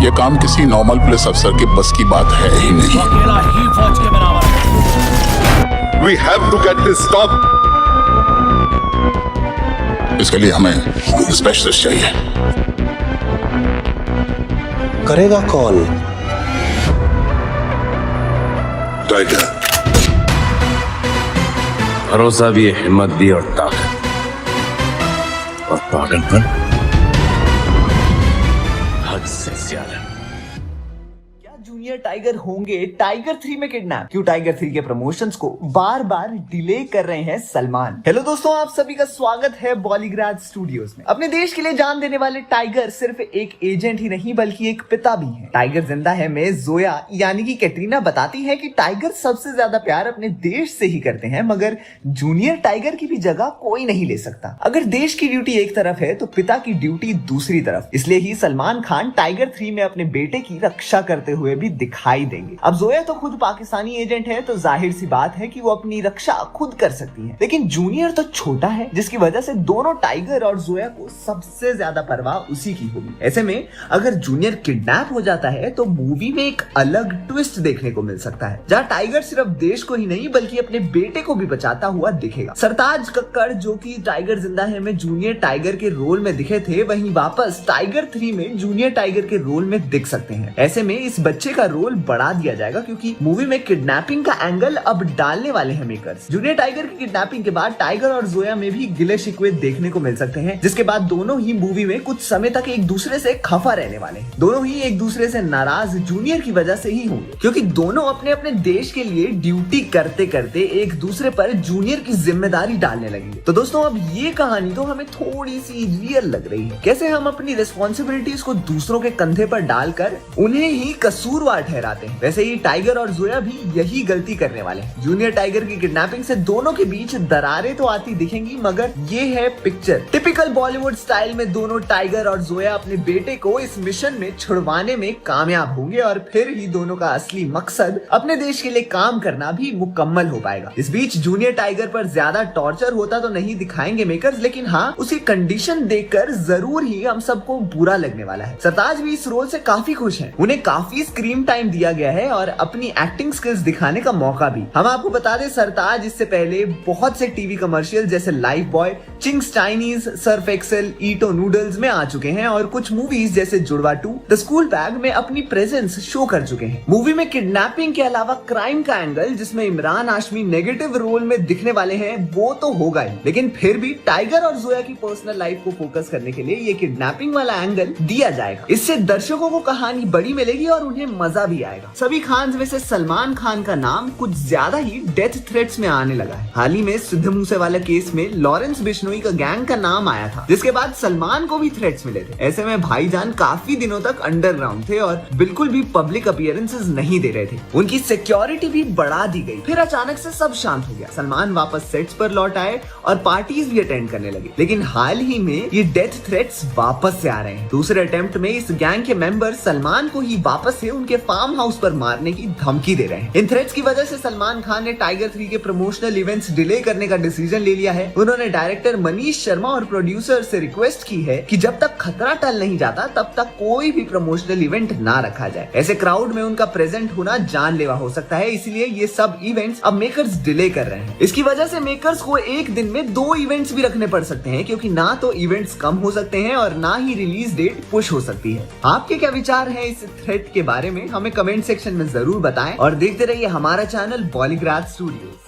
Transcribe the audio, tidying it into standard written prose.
ये काम किसी नॉर्मल पुलिस अफसर के बस की बात है ही नहीं। अकेला ही फौज के बराबर है। We have to get this stop. इसके लिए हमें स्पेशलिस्ट चाहिए। करेगा कौन? टाइगर। भरोसा भी है, हिम्मत भी और ताकत और पागलपन हद से ज्यादा। क्या जूनियर टाइगर होंगे टाइगर 3 में किडनैप? क्यों टाइगर 3 के प्रमोशंस को बार बार डिले कर रहे हैं सलमान? हेलो दोस्तों, आप सभी का स्वागत है बॉलीग्राज स्टूडियोज में। अपने देश के लिए जान देने वाले टाइगर सिर्फ एक एजेंट ही नहीं बल्कि एक पिता भी है। टाइगर जिंदा है में जोया यानी कि कैटरीना बताती है कि टाइगर सबसे ज्यादा प्यार अपने देश से ही करते हैं, मगर जूनियर टाइगर की भी जगह कोई नहीं ले सकता। अगर देश की ड्यूटी एक तरफ है तो पिता की ड्यूटी दूसरी तरफ। इसलिए ही सलमान खान टाइगर 3 में अपने बेटे की रक्षा करते हुए भी दिखाई देंगे। अब जोया तो खुद पाकिस्तानी एजेंट है, तो जाहिर सी बात है कि वो अपनी रक्षा खुद कर सकती है, लेकिन जूनियर तो छोटा है, जिसकी वजह से दोनों टाइगर और जोया को सबसे ज्यादा परवाह उसी की होगी। ऐसे में अगर जूनियर किडनैप हो जाता है तो मूवी में एक अलग ट्विस्ट देखने को मिल सकता है, जहाँ टाइगर सिर्फ देश को ही नहीं बल्कि अपने बेटे को भी बचाता हुआ दिखेगा। सरताज कक्कड़ जो कि टाइगर जिंदा है में जूनियर टाइगर के रोल में दिखे थे, वहीं वापस टाइगर 3 में जूनियर टाइगर के रोल में दिख सकते हैं। ऐसे में इस बच्चे का रोल बढ़ा दिया जाएगा क्योंकि मूवी में किडनैपिंग का एंगल अब डालने वाले हैं मेकर्स। जूनियर टाइगर की किडनैपिंग के बाद टाइगर और जोया में भी गिले शिकवे देखने को मिल सकते हैं, जिसके बाद दोनों ही मूवी में कुछ समय तक एक दूसरे से खफा रहने वाले हैं। दोनों ही एक दूसरे से नाराज जूनियर की वजह से ही होंगे, क्योंकि दोनों अपने अपने देश के लिए ड्यूटी करते करते एक दूसरे पर जूनियर की जिम्मेदारी डालने लगेंगे। तो दोस्तों, अब ये कहानी तो हमें थोड़ी सी रियल लग रही है। कैसे हम अपनी रिस्पॉन्सिबिलिटीज को दूसरों के कंधे पर डालकर उन्हें ही कसूरवार ठहराते हैं, वैसे ही टाइगर और जोया भी यही गलती करने वाले हैं। जूनियर टाइगर की किडनैपिंग से दोनों के बीच दरारें तो आती दिखेंगी, मगर ये है पिक्चर। टिपिकल बॉलीवुड स्टाइल में दोनों टाइगर और जोया अपने बेटे को इस मिशन में छुड़वाने में कामयाब होंगे और फिर ही दोनों का असली मकसद अपने देश के लिए काम करना भी मुकम्मल हो पाएगा। इस बीच जूनियर टाइगर पर ज्यादा टॉर्चर होता तो नहीं दिखाएंगे मेकर्स, लेकिन हाँ, उसकी कंडीशन देखकर जरूर ही हम सबको बुरा लगने वाला है। सरताज भी इस रोल से काफी खुश हैं। उन्हें काफी स्क्रीन टाइम दिया गया है और अपनी एक्टिंग स्किल्स दिखाने का मौका भी। हम आपको बता दें, सरताज इससे पहले बहुत से टीवी कमर्शियल जैसे Lifebuoy, Ching's Chinese, Surf Excel, ईटो नूडल्स में आ चुके हैं और कुछ मूवीज जैसे जुड़वा 2, द स्कूल बैग में अपनी प्रेजेंस शो कर चुके हैं। मूवी में किडनैपिंग के अलावा क्राइम का एंगल, जिसमें इमरान हाशमी नेगेटिव रोल में दिखने वाले हैं, वो तो होगा ही, लेकिन फिर भी टाइगर और जोया की पर्सनल लाइफ को फोकस करने के लिए ये किडनैपिंग वाला एंगल दिया जाएगा। इससे दर्शकों को कहानी बड़ी मिलेगी और उन्हें मजा भी आएगा। सभी खान में से सलमान खान का नाम कुछ ज्यादा ही डेथ थ्रेट्स में आने लगा है। हाल ही में सिद्धू मूसेवाला केस में लॉरेंस बिश्नोई का गैंग का नाम आया था, जिसके बाद सलमान को भी थ्रेट्स मिले थे। ऐसे में भाईजान काफी दिनों तक अंडरग्राउंड थे और बिल्कुल भी पब्लिक अपीयरेंसेस नहीं दे रहे थे। उनकी सिक्योरिटी भी बढ़ा दी गई। फिर अचानक से सब शांत हो गया। सलमान वापस सेट्स पर लौट आए और पार्टीज भी अटेंड करने लगे, लेकिन हाल ही में ये डेथ थ्रेट्स वापस से आ रहे हैं। दूसरे अटेम्प्ट में इस गैंग के मेंबर सलमान को ही वापस से उनके फार्म हाउस पर मारने की धमकी दे रहे हैं। इन थ्रेट्स की वजह से सलमान खान ने टाइगर 3 के प्रमोशनल इवेंट्स डिले करने का डिसीजन ले लिया है। उन्होंने डायरेक्टर मनीष शर्मा और प्रोड्यूसर से रिक्वेस्ट की है कि जब तक खतरा टल नहीं जाता तब तक कोई भी प्रमोशनल इवेंट ना रखा जाए। ऐसे क्राउड में उनका प्रेजेंट होना जानलेवा हो सकता है, इसलिए ये सब इवेंट्स अब मेकर्स डिले कर रहे हैं। इसकी वजह से मेकर्स को एक दिन में 2 इवेंट्स भी रखने पड़ सकते हैं, क्योंकि ना तो इवेंट्स कम हो सकते हैं और ना ही रिलीज डेट पुश हो सकती है। आपके क्या विचार है इस थ्रेट के बारे में? हमें कमेंट सेक्शन में जरूर बताएं और देखते रहिए हमारा चैनल बॉलीग्राज स्टूडियोज।